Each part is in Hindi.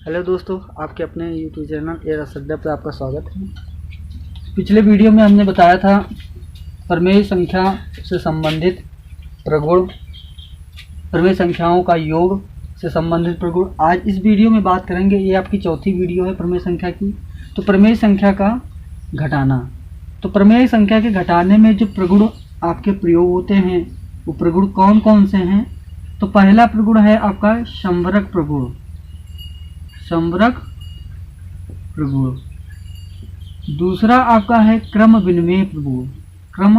हेलो दोस्तों, आपके अपने यूट्यूब चैनल ए रस अड्डा पर आपका स्वागत है। पिछले वीडियो में हमने बताया था प्रमेय संख्या से संबंधित प्रगुण, प्रमेय संख्याओं का योग से संबंधित प्रगुण। आज इस वीडियो में बात करेंगे, ये आपकी चौथी वीडियो है प्रमेय संख्या की। तो प्रमेय संख्या का घटाना, तो प्रमेय संख्या के घटाने में जो प्रगुण आपके प्रयोग होते हैं वो प्रगुण कौन कौन से हैं। तो पहला प्रगुण है आपका संवरक प्रगुण, संवरक प्रगुण। दूसरा आपका है क्रम विनिमय प्रगुण, क्रम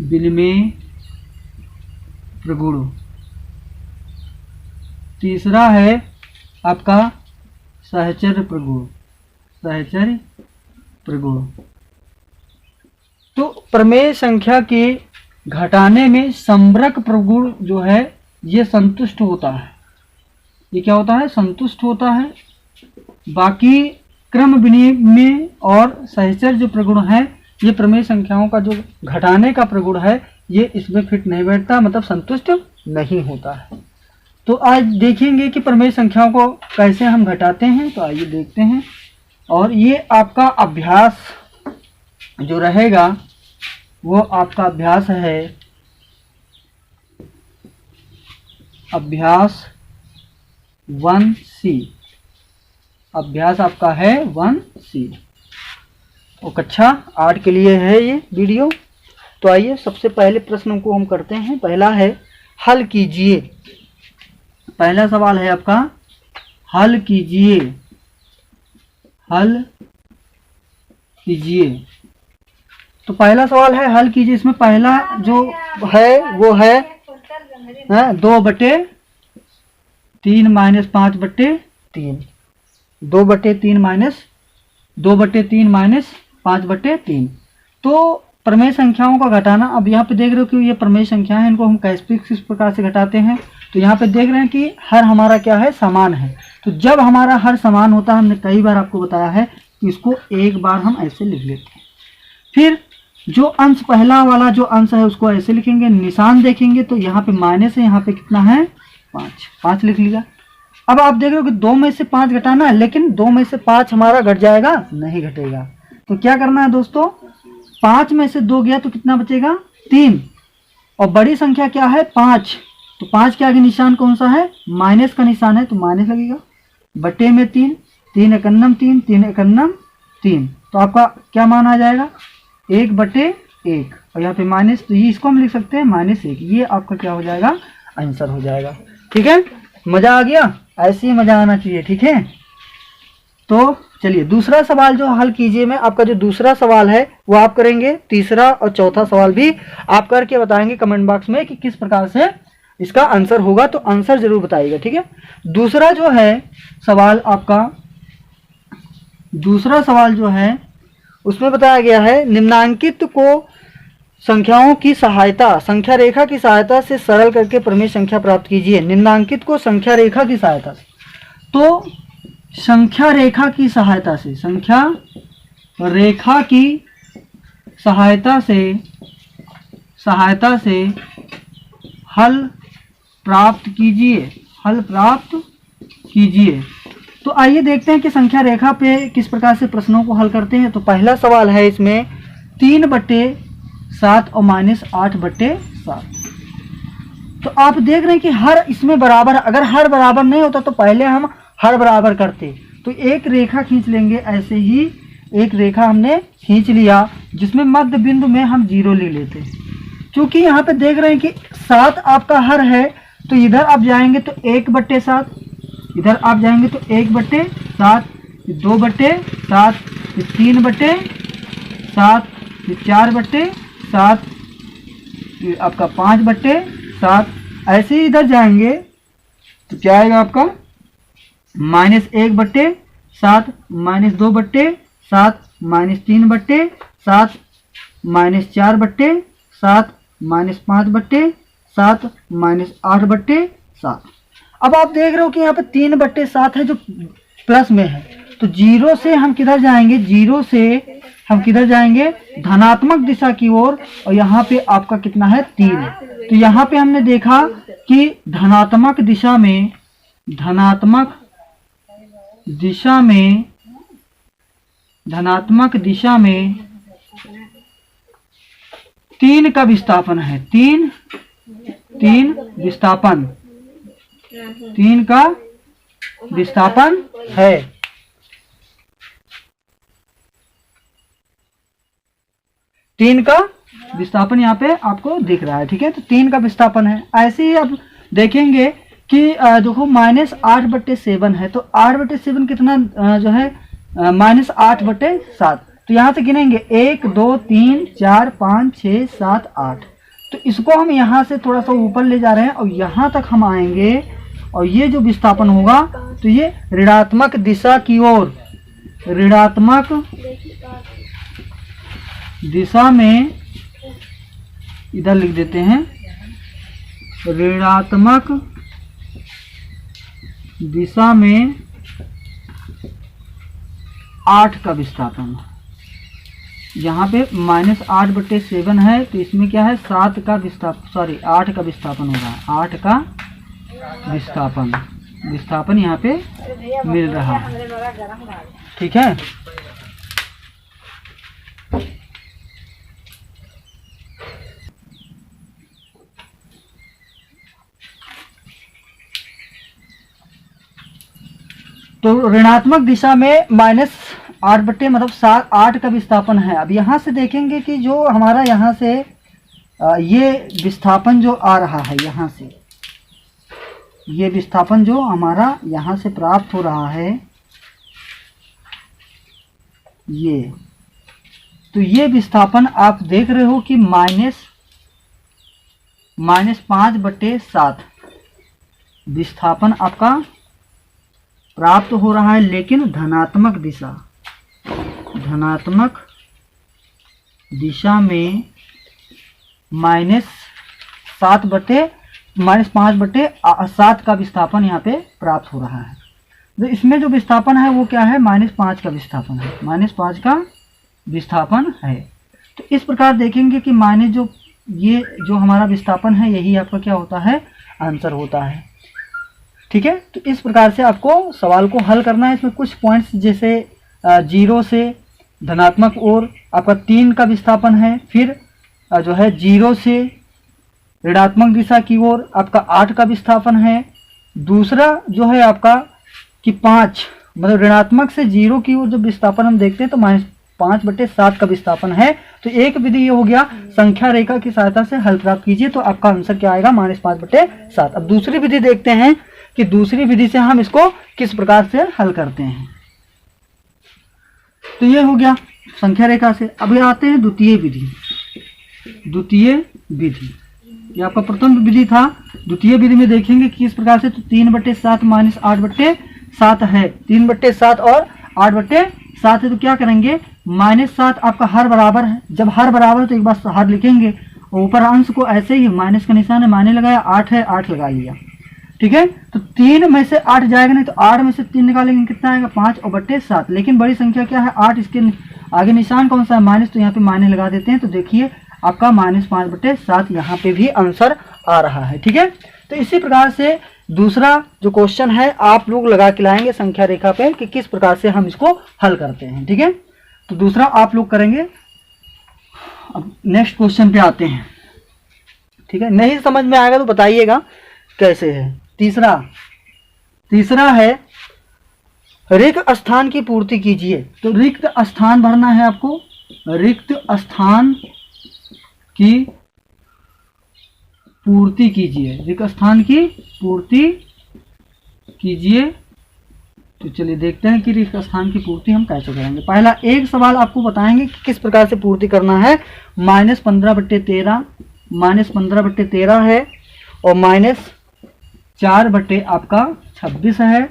विनिमय प्रगुण। तीसरा है आपका सहचर्य प्रगुण, सहचर्य प्रगुण। तो प्रमेय संख्या के घटाने में संवरक प्रगुण जो है ये संतुष्ट होता है। ये क्या होता है? संतुष्ट होता है। बाकी क्रम विनिमय और सहचर्य जो प्रगुण है, ये प्रमेय संख्याओं का जो घटाने का प्रगुण है ये इसमें फिट नहीं बैठता, मतलब संतुष्ट नहीं होता है। तो आज देखेंगे कि प्रमेय संख्याओं को कैसे हम घटाते हैं। तो आइए देखते हैं। और ये आपका अभ्यास जो रहेगा वो आपका अभ्यास है, अभ्यास 1C। अभ्यास आपका है 1C। और कक्षा 8 के लिए है ये वीडियो। तो आइए सबसे पहले प्रश्न को हम करते हैं। पहला है हल कीजिए। पहला सवाल है आपका हल कीजिए, हल कीजिए। तो पहला सवाल है हल कीजिए। इसमें पहला जो है वो है 2/3 माइनस 5/3, 2/3 माइनस 2/3 माइनस 5/3। तो प्रमेय संख्याओं का घटाना, अब यहाँ पे देख रहे हो कि ये प्रमेय संख्या है, इनको हम कैसे किस प्रकार से घटाते हैं। तो यहाँ पे देख रहे हैं कि हर हमारा क्या है? समान है। तो जब हमारा हर समान होता है, हमने कई बार आपको बताया है कि इसको एक बार हम ऐसे लिख लेते हैं। फिर जो अंश, पहला वाला जो अंश है उसको ऐसे लिखेंगे, निशान देखेंगे तो यहाँ पे माइनस है, यहाँ पे कितना है? 5 लिख लिया। अब आप देख रहे हो कि 2 में से 5 घटाना है, लेकिन 2 में से 5 हमारा घट जाएगा? नहीं घटेगा। तो क्या करना है दोस्तों? 5 में से 2 गया तो कितना बचेगा? 3। और बड़ी संख्या क्या है? 5। तो 5 के आगे निशान कौन सा है? माइनस का निशान है, तो माइनस लगेगा। बटे में 3, 3 एकन्नम 3, 3 एकन्नम 3। तो आपका क्या मान आ जाएगा? 1/1। और यहाँ पे माइनस, तो ये इसको हम लिख सकते हैं -1। ये आपका क्या हो जाएगा? आंसर हो जाएगा। ठीक है, मजा आ गया? ऐसे ही मजा आना चाहिए। ठीक है, तो चलिए दूसरा सवाल जो हल कीजिए में आपका जो दूसरा सवाल है वो आप करेंगे। तीसरा और चौथा सवाल भी आप करके बताएंगे कमेंट बॉक्स में कि किस प्रकार से इसका आंसर होगा। तो आंसर जरूर बताइएगा। ठीक है, दूसरा जो है सवाल आपका, दूसरा सवाल जो है उसमें बताया गया है निम्नांकित को संख्याओं की सहायता, संख्या रेखा की सहायता से सरल करके प्रमेय संख्या प्राप्त कीजिए। निम्नांकित को संख्या रेखा की सहायता से, तो संख्या रेखा की सहायता से, संख्या रेखा की सहायता से हल प्राप्त कीजिए, हल प्राप्त कीजिए। तो आइए देखते हैं कि संख्या रेखा पे किस प्रकार से प्रश्नों को हल करते हैं। तो पहला सवाल है इसमें 3/7 और -8/7। तो आप देख रहे हैं कि हर इसमें बराबर, अगर हर बराबर नहीं होता तो पहले हम हर बराबर करते। तो एक रेखा खींच लेंगे, ऐसे ही एक रेखा हमने खींच लिया जिसमें मध्य बिंदु में हम 0 ले लेते। क्योंकि यहाँ पे देख रहे हैं कि 7 आपका हर है, तो इधर आप जाएंगे तो 1/7, इधर आप जाएंगे तो 1/7, 2/7, 3/7, 4/7, आपका 5/7। ऐसे ही इधर जाएंगे तो क्या आएगा आपका? -1/7, -2/7, -3/7, -4/7, -5/7, -8/7। अब आप देख रहे हो कि यहाँ पे 3/7 है जो प्लस में है। तो 0 से हम किधर जाएंगे? 0 से हम किधर जाएंगे? धनात्मक दिशा की ओर। और यहाँ पे आपका कितना है? 3। तो यहाँ पे हमने देखा कि धनात्मक दिशा में, धनात्मक दिशा में, धनात्मक दिशा में 3 का विस्थापन है। 3 विस्थापन, 3 का विस्थापन है। तीन का विस्थापन यहाँ पे आपको दिख रहा है, ठीक है। तो 3 का विस्थापन है। ऐसे ही अब देखेंगे कि देखो -8/7 है, तो 8/7 कितना जो है -8/7। तो यहाँ से गिनेंगे 1 2 3 4 5 6 7 8। तो इसको हम यहाँ से थोड़ा सा ऊपर ले जा रहे हैं और यहाँ तक हम आएंगे और ये जो विस्थापन होगा तो ये ऋणात्मक दिशा की ओर, ऋणात्मक दिशा में, इधर लिख देते हैं ऋणात्मक दिशा में 8 का विस्थापन। यहाँ पे -8/7 है, तो इसमें क्या है 7 का विस्थापन, सॉरी 8 का विस्थापन होगा। 8 का विस्थापन यहाँ पे मिल रहा है, ठीक है। तो ऋणात्मक दिशा में -8 मतलब 8 का विस्थापन है। अब यहाँ से देखेंगे कि जो हमारा यहाँ से ये विस्थापन जो आ रहा है, यहाँ से ये विस्थापन जो हमारा यहाँ से प्राप्त हो रहा है, ये तो ये विस्थापन आप देख रहे हो कि -5/7 विस्थापन आपका प्राप्त हो रहा है, लेकिन धनात्मक दिशा में -5/7 का विस्थापन यहाँ पे प्राप्त हो रहा है। तो इसमें जो विस्थापन है वो क्या है, -5 का विस्थापन है, -5 का विस्थापन है। तो इस प्रकार देखेंगे कि ये जो हमारा विस्थापन है यही आपका क्या होता है, आंसर होता है, ठीक है। तो इस प्रकार से आपको सवाल को हल करना है। इसमें कुछ पॉइंट्स जैसे 0 से धनात्मक ओर आपका 3 का विस्थापन है, फिर जो है 0 से ऋणात्मक दिशा की ओर आपका 8 का विस्थापन है। दूसरा जो है आपका कि 5 मतलब ऋणात्मक से 0 की ओर जब विस्थापन हम देखते हैं तो -5/7 का विस्थापन है। तो एक विधि ये हो गया, संख्या रेखा की सहायता से हल प्राप्त कीजिए, तो आपका आंसर क्या आएगा, -5/7। अब दूसरी विधि देखते हैं कि दूसरी विधि से हम इसको किस प्रकार से हल करते हैं। तो ये हो गया संख्या रेखा से। अभी आते हैं द्वितीय विधि। ये आपका प्रथम विधि था। द्वितीय विधि में देखेंगे कि किस प्रकार से, तो 3/7 -8/7 है। 3/7 और 8/7 है, तो क्या करेंगे, -7 आपका हर बराबर है। जब हर बराबर है तो एक बार हर लिखेंगे, ऊपर अंश को ऐसे ही माइनस का निशान है, माने लगाया, 8 है, 8 लगा लिया, ठीक है। तो 3 में से 8 जाएगा नहीं, तो 8 में से 3 निकालेंगे, कितना आएगा, 5/7। लेकिन बड़ी संख्या क्या है, 8, इसके आगे निशान कौन सा है, माइनस, तो यहाँ पे माने लगा देते हैं। तो देखिए आपका -5/7 यहाँ पे भी आंसर आ रहा है, ठीक है। तो इसी प्रकार से दूसरा जो क्वेश्चन है आप लोग लगा के लाएंगे संख्या रेखा पे कि किस प्रकार से हम इसको हल करते हैं, ठीक है। तो दूसरा आप लोग करेंगे। अब नेक्स्ट क्वेश्चन पे आते हैं, ठीक है। नहीं समझ में आएगा तो बताइएगा कैसे है। तीसरा है रिक्त स्थान की पूर्ति कीजिए। तो रिक्त स्थान भरना है आपको, रिक्त स्थान की पूर्ति कीजिए, रिक्त स्थान की पूर्ति कीजिए। तो चलिए देखते हैं कि रिक्त स्थान की पूर्ति हम कैसे करेंगे। पहला एक सवाल आपको बताएंगे कि किस प्रकार से पूर्ति करना है। -15/13 है और -4 आपका 26 है।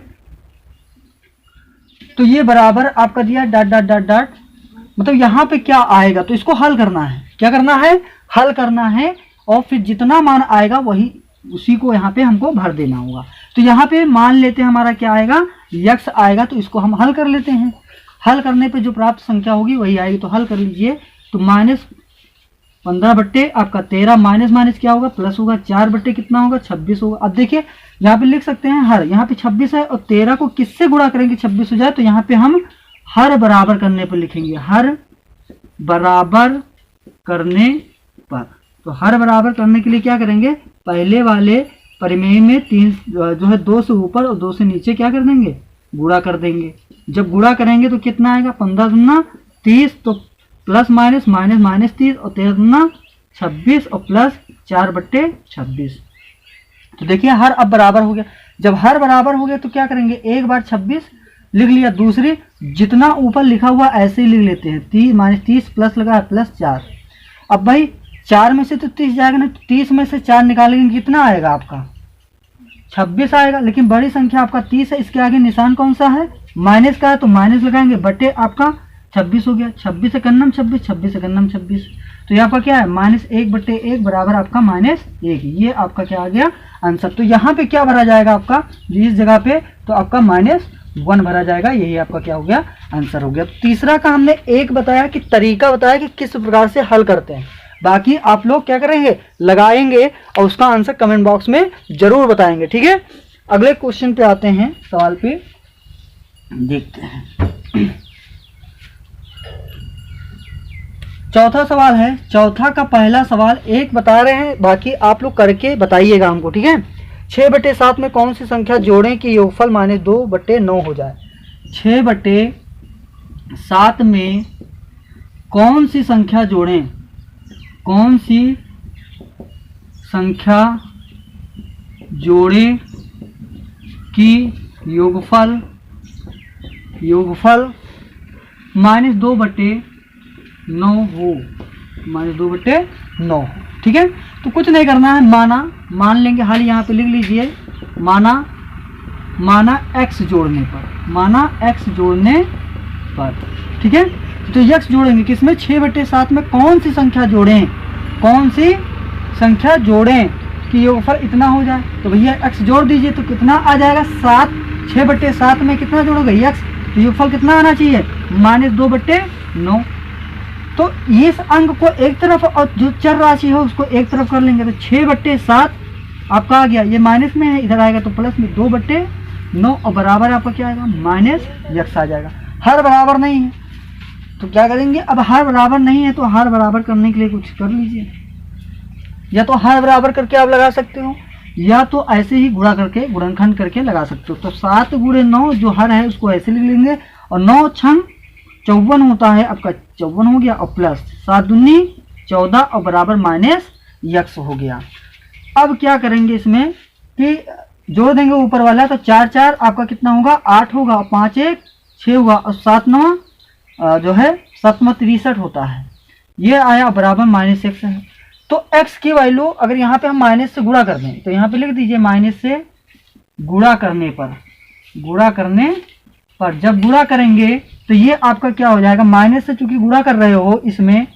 तो ये बराबर आपका दिया डॉट, मतलब यहाँ पे क्या आएगा, तो इसको हल करना है। क्या करना है, हल करना है, और फिर जितना मान आएगा वही उसी को यहाँ पे हमको भर देना होगा। तो यहाँ पे मान लेते हैं हमारा क्या आएगा, x आएगा, तो इसको हम हल कर लेते हैं। हल करने पे जो प्राप्त संख्या होगी वही आएगी, तो हल कर लीजिए। तो -15 आपका 13 माइनस क्या होगा, प्लस होगा, 4 कितना होगा, 26 होगा। अब देखिए यहाँ पे लिख सकते हैं हर, यहाँ पे 26 है और 13 को किससे गुणा करेंगे 26 हो जाए, तो यहाँ पे हम हर बराबर करने पर लिखेंगे, हर बराबर करने पर। तो हर बराबर करने के लिए क्या करेंगे, पहले वाले परिमेय में 3 जो है 2 से ऊपर और 2 से नीचे क्या कर देंगे, गुणा कर देंगे। जब गुणा करेंगे तो कितना आएगा, 15 दूना 30, तो प्लस माइनस माइनस माइनस 30 और 13 दूना 26 और प्लस 4/26। तो देखिए हर अब बराबर हो गया। जब हर बराबर हो गया तो क्या करेंगे, एक बार 26 लिख लिया, दूसरी जितना ऊपर लिखा हुआ ऐसे ही लिख लेते हैं, 30 प्लस लगा है प्लस 4। अब भाई 4 में से तो 30 जाएगा ना, 30 में से 4 निकालेंगे कितना आएगा आपका 26 आएगा। लेकिन बड़ी संख्या आपका 30 है, इसके आगे निशान कौन सा है, माइनस का है, तो माइनस लगाएंगे, बटे आपका 26 हो गया। 26 एकन्नम 26, 26 एकन्नम 26, तो ये आपका क्या है -1/1 बराबर आपका -1। ये आपका क्या आ गया आंसर। तो यहाँ पे क्या भरा जाएगा आपका, इस जगह पे तो आपका -1 भरा जाएगा। यही आपका क्या हो गया आंसर हो गया। तीसरा का हमने एक बताया कि तरीका बताया कि किस प्रकार से हल करते हैं, बाकी आप लोग क्या करेंगे, लगाएंगे और उसका आंसर कमेंट बॉक्स में जरूर बताएंगे, ठीक है। अगले क्वेश्चन पे आते हैं, सवाल पे देखते हैं। चौथा सवाल है, चौथा का पहला सवाल एक बता रहे हैं, बाकी आप लोग करके बताइएगा हमको, ठीक है। 6/7 में कौन सी संख्या जोड़ें कि योगफल -2/9 हो जाए। 6/7 में कौन सी संख्या जोड़ें, कौन सी संख्या जोड़ें कि योगफल -2/9 हो, -2/9, ठीक है। तो कुछ नहीं करना है, मान लेंगे, हाल यहाँ पे लिख लीजिए, माना x जोड़ने पर, ठीक है। तो x जोड़ेंगे किसमें, 6/7 में कौन सी संख्या जोड़ें कि योगफल इतना हो जाए। तो भैया x जोड़ दीजिए, तो कितना आ जाएगा 7। 6/7 में कितना जोड़ोगे x, तो योगफल कितना आना चाहिए -2/9। तो इस अंक को एक तरफ और जो चर राशि है उसको एक तरफ कर लेंगे, तो 6/7 आपका आ गया, ये माइनस में है, इधर आएगा तो प्लस में 2/9 और बराबर आपका क्या आएगा -x आ जाएगा। हर बराबर नहीं है तो क्या करेंगे, अब हर बराबर नहीं है तो हर बराबर करने के लिए कुछ कर लीजिए, या तो हर बराबर करके आप लगा सकते हो, या तो ऐसे ही गुणनखंड करके लगा सकते हो। तो 7 × 9 जो हर है उसको ऐसे लिख लेंगे, और 9 छंग 54 होता है, आपका 54 हो गया, और प्लस 7 दूनी 14 और बराबर -x हो गया। अब क्या करेंगे इसमें कि जोड़ देंगे ऊपर वाला, तो 4 4 आपका कितना होगा 8 होगा, और 5 1 6 होगा, और 7 9 जो है 7 63 होता है, ये आया बराबर -x है। तो x की वैल्यू अगर यहाँ पे हम माइनस से गुणा कर दें, तो यहाँ पे लिख दीजिए माइनस से गुणा करने पर, जब गुणा करेंगे तो ये आपका क्या हो जाएगा, माइनस से चूंकि गुणा कर रहे हो इसमें,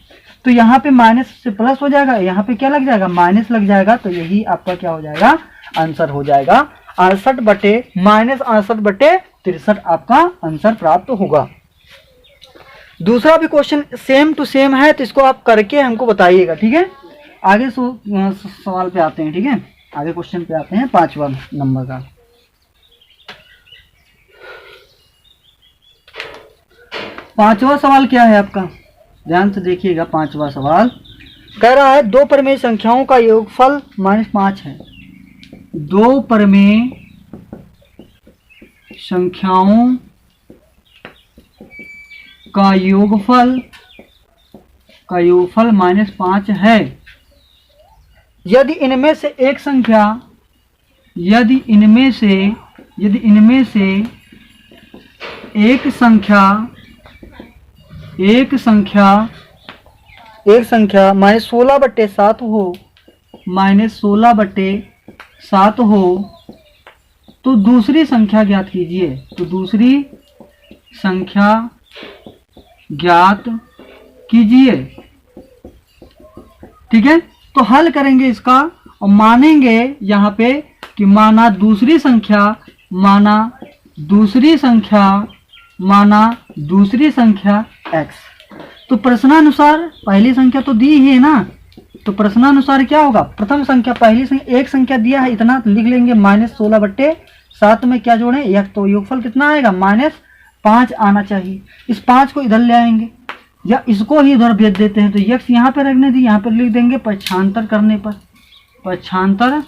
तो यहाँ पे माइनस से प्लस हो जाएगा, यहाँ पे क्या लग जाएगा माइनस लग जाएगा, तो यही आपका क्या हो जाएगा आंसर हो जाएगा 68/-68/63 आपका आंसर प्राप्त होगा। दूसरा भी क्वेश्चन सेम टू सेम है, तो इसको आप करके हमको बताइएगा, ठीक है। आगे सवाल पे आते हैं, ठीक है, आगे क्वेश्चन पे आते हैं 5वां नंबर का। 5वां सवाल क्या है आपका, ध्यान से देखिएगा। 5वां सवाल कह रहा है 2 परिमेय संख्याओं का योगफल -5 है। 2 परिमेय संख्याओं का योगफल -5 है। यदि इनमें से एक संख्या, यदि इनमें से एक संख्या -16/7 हो, -16/7 हो, तो दूसरी संख्या ज्ञात कीजिए। तो दूसरी संख्या ज्ञात कीजिए, ठीक है। तो हल करेंगे इसका और मानेंगे यहाँ पे कि माना दूसरी संख्या x। तो प्रश्नानुसार पहली संख्या तो दी ही है ना, तो प्रश्नानुसार क्या होगा, प्रथम संख्या पहली संख्या एक संख्या दिया है इतना तो लिख लेंगे -16/7 में क्या जोड़ें एक, तो योगफल कितना आएगा -5 आना चाहिए। इस 5 को इधर ले आएंगे या इसको ही इधर भेज देते हैं, तो यक्स यहाँ पे रखने दी, यहाँ पर लिख देंगे पक्षांतर करने पर, पक्षांतर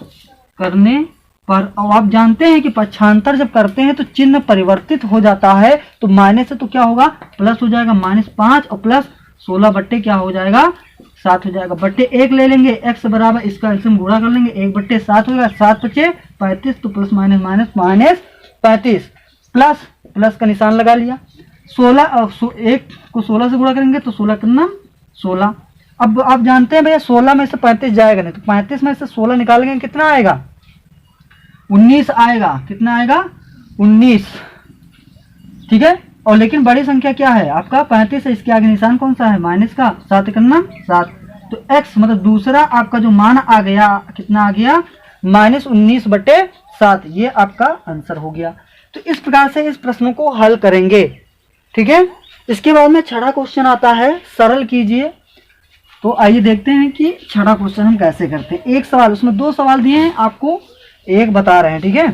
करने पर। अब आप जानते हैं कि पक्षांतर जब करते हैं तो चिन्ह परिवर्तित हो जाता है, तो माइनस से तो क्या होगा प्लस हो जाएगा -5 और प्लस 16 बट्टे क्या हो जाएगा 7 हो जाएगा। बट्टे 1 ले लेंगे, x बराबर इसका एलसीएम गुणा कर लेंगे, 1/7 होगा, 7 × 5 = 35, तो plus minus minus minus 35 plus plus का निशान लगा लिया। 16 और 1 को 16 से गुणा करेंगे तो 16 करना 16। अब आप जानते हैं भैया 16 में से 35 जाएगा नहीं, तो 35 में से 16 निकालेंगे कितना आएगा 19 आएगा। कितना आएगा 19, ठीक है। और लेकिन बड़ी संख्या क्या है आपका 35 है, इसके आगे निशान कौन सा है माइनस का, 7 करना 7, तो x मतलब दूसरा आपका जो मान आ गया कितना आ गया -19/7, ये आपका आंसर हो गया। तो इस प्रकार से इस प्रश्नों को हल करेंगे, ठीक है। इसके बाद में छठा क्वेश्चन आता है, सरल कीजिए। तो आइए देखते हैं कि छठा क्वेश्चन हम कैसे करते हैं। एक सवाल, उसमें 2 सवाल दिए हैं, आपको एक बता रहे हैं, ठीक है।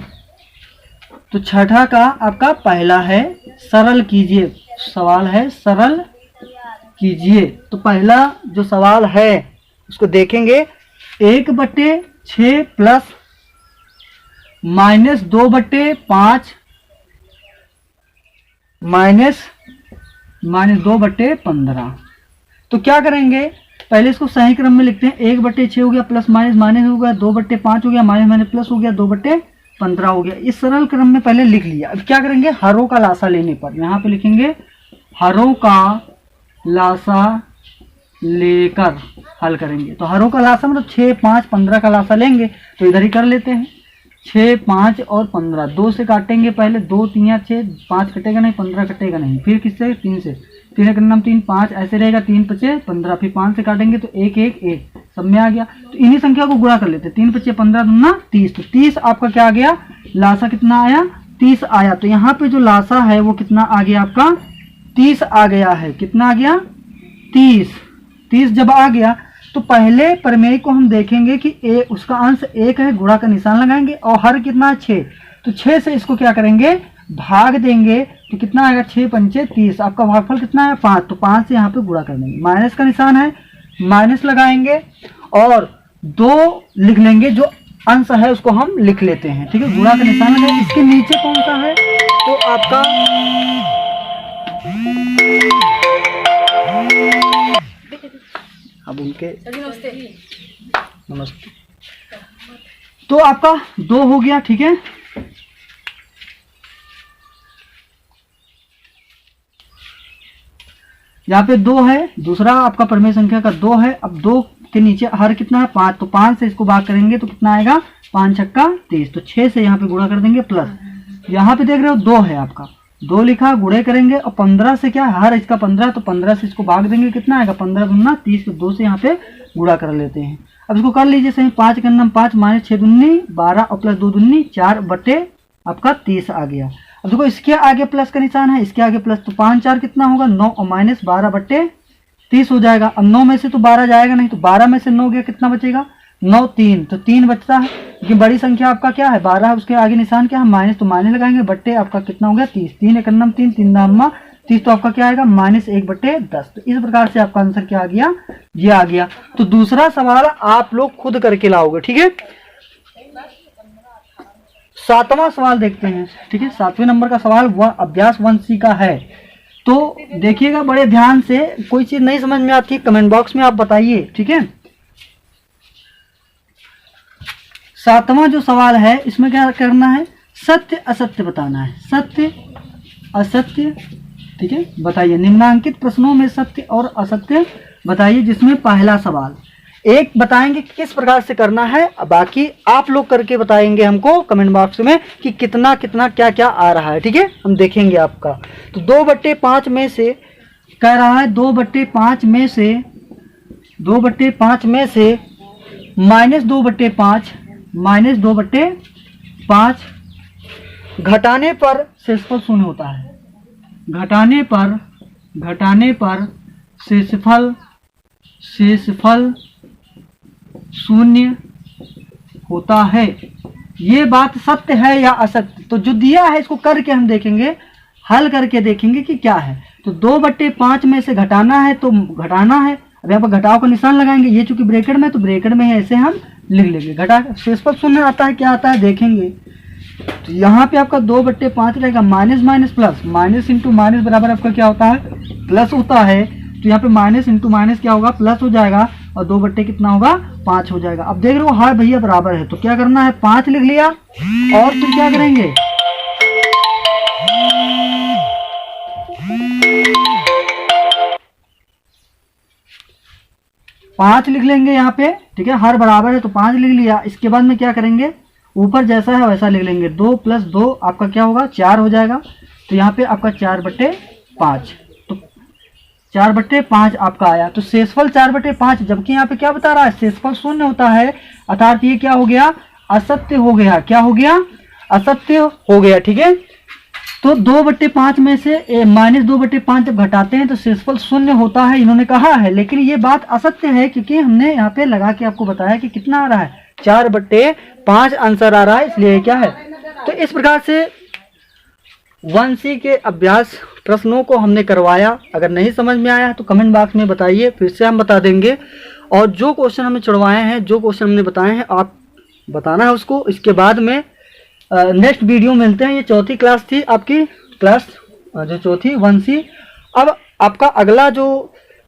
तो छठा का आपका पहला है सरल कीजिए, सवाल है सरल कीजिए। तो पहला जो सवाल है उसको देखेंगे, 1/6 प्लस -2/5 -2/15। तो क्या करेंगे, पहले इसको सही क्रम में लिखते हैं। 1/6 हो गया, प्लस माइनस माइनस हो गया, 2/5 हो गया, माइनस माइनस प्लस हो गया, 2/15 हो गया। इस सरल क्रम में पहले लिख लिया। अब क्या करेंगे, हरों का लासा लेने पर यहाँ पे लिखेंगे हरों का लासा लेकर हल करेंगे। तो हरों का लासा मतलब 6, 5, 15 का लासा लेंगे, तो इधर ही कर लेते हैं। 6, 5 और 15, 2 से काटेंगे पहले, 2 3 या 6, 5 कटेगा नहीं, 15 कटेगा नहीं, फिर किससे 3 से, 3 का नाम 3, 5 ऐसे रहेगा, 3 × 5 = 15, फिर 5 से काटेंगे तो 1 1 1 सब में आ गया। तो इन्हीं संख्या को गुणा कर लेते हैं, 3 × 5 = 15, 2 × 30, तो 30 आपका क्या आ गया, लासा कितना आया 30 आया। तो यहाँ पे जो लासा है वो कितना आ गया आपका 30 आ गया है। कितना आ गया 30 जब आ गया तो पहले प्रमेय को हम देखेंगे कि उसका अंश 1 है, गुणा का निशान लगाएंगे, और हर कितना है 6, तो 6 से इसको क्या करेंगे भाग देंगे, तो कितना आएगा 6 × 5 = 30, आपका भागफल कितना है 5, तो 5 से यहाँ पे गुणा कर देंगे, माइनस का निशान है माइनस लगाएंगे और 2 लिख लेंगे, जो अंश है उसको हम लिख लेते हैं, ठीक है। गुणा का निशान लगाएंगे, इसके नीचे कौन सा है तो आपका अब उनके नमस्ते, तो आपका 2 हो गया, ठीक है। यहाँ पे 2 है, दूसरा आपका प्रमेय संख्या का 2 है। अब 2 के नीचे हर कितना है 5, तो 5 से इसको भाग करेंगे तो कितना आएगा 5 × 6 = 30, तो 6 से यहाँ पे गुणा कर देंगे प्लस, यहाँ पे देख रहे हो 2 है आपका, 2 लिखा गुणे करेंगे, और 15 से क्या हर इसका 15, तो 15 से इसको भाग देंगे, कितना आएगा 15 दूना 30, तो 2 से यहाँ पे गुणा कर लेते हैं। अब इसको कर लीजिए सही, 5 का नाम 5, -6 दूनी 12 और प्लस 2 दूनी 4 बटे आपका 30 आ गया। अब देखो इसके आगे प्लस का निशान है, इसके आगे प्लस, तो 5 4 कितना होगा 9 और माइनस 12/30 हो जाएगा। अब 9 में से तो 12 जाएगा नहीं, तो 12 में से 9 गया, कितना बचेगा 9 3, तो 3 बचता है, क्योंकि बड़ी संख्या आपका क्या है 12 है, उसके आगे निशान क्या है माइनस, तो माइनस लगाएंगे, बट्टे आपका कितना हो गया 30, 3 × 9 3, 3 9 30, तो आपका क्या आएगा -1/10। तो इस प्रकार से आपका आंसर क्या आ गया, ये आ गया। तो दूसरा सवाल आप लोग खुद करके लाओगे, ठीक है। 7वां सवाल देखते हैं, ठीक है। 7वें नंबर का सवाल अभ्यास 1C का है। तो देखिएगा बड़े ध्यान से, कोई चीज नहीं समझ में आती कमेंट बॉक्स में आप बताइए, ठीक है। 7वां जो सवाल है इसमें क्या करना है, सत्य असत्य बताना है, सत्य असत्य, ठीक है। बताइए निम्नांकित प्रश्नों में सत्य और असत्य बताइए, जिसमें पहला सवाल एक बताएंगे किस प्रकार से करना है, बाकी आप लोग करके बताएंगे हमको कमेंट बॉक्स में कि कितना कितना क्या क्या आ रहा है, ठीक है। हम देखेंगे आपका। तो 2/5 में से कह रहा है, 2/5 में से -2/5 घटाने पर शेषफल 0 होता है, घटाने पर शेषफल शून्य होता है। ये बात सत्य है या असत्य? तो जो दिया है इसको करके हम देखेंगे, हल करके देखेंगे कि क्या है। तो 2/5 में से घटाना है तो घटाना है। अब यहाँ पर घटाव का निशान लगाएंगे, ये चूंकि ब्रैकेट में तो ब्रैकेट में है, ऐसे हम लिख लेंगे। घटा शेषफल शून्य आता है, क्या आता है देखेंगे। तो यहाँ पे आपका 2/5 रहेगा, minus minus plus, minus into minus बराबर आपका क्या होता है, प्लस होता है। तो यहाँ पे माइनस इंटू माइनस क्या होगा, प्लस हो जाएगा, और 2 कितना होगा, 5 हो जाएगा। अब देख रहे हो हाँ भैया बराबर है, तो क्या करना है, 5 लिख लिया, और फिर क्या करेंगे, पाँच लिख लेंगे यहाँ पे, ठीक है, हर बराबर है तो 5 लिख लिया। इसके बाद में क्या करेंगे, ऊपर जैसा है वैसा लिख लेंगे, 2 + 2 आपका क्या होगा, 4 हो जाएगा। तो यहाँ पे आपका 4/5, तो 4/5 आपका आया। तो शेषफल 4/5, जबकि यहाँ पे क्या बता रहा है, शेषफल शून्य होता है, अर्थात ये क्या हो गया, असत्य हो गया। क्या हो गया, असत्य हो गया, ठीक है। तो 2/5 में से -2/5 जब घटाते हैं तो शेषफल शून्य होता है, इन्होंने कहा है। लेकिन ये बात असत्य है, क्योंकि हमने यहाँ पे लगा के आपको बताया कि कितना आ रहा है, 4/5 आंसर आ रहा है, इसलिए क्या है। तो इस प्रकार से 1C के अभ्यास प्रश्नों को हमने करवाया। अगर नहीं समझ में आया तो कमेंट बॉक्स में बताइए, फिर से हम बता देंगे। और जो क्वेश्चन हमने छुड़वाए हैं, जो क्वेश्चन हमने बताए हैं, आप बताना है उसको। इसके बाद में नेक्स्ट वीडियो मिलते हैं। ये चौथी क्लास थी आपकी, क्लास जो चौथी 1C। अब आपका अगला जो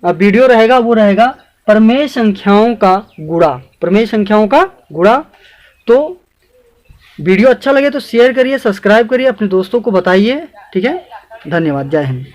वीडियो रहेगा वो रहेगा प्रमेय संख्याओं का गुणा, प्रमेय संख्याओं का गुणा। तो वीडियो अच्छा लगे तो शेयर करिए, सब्सक्राइब करिए, अपने दोस्तों को बताइए, ठीक है। धन्यवाद, जय हिंद।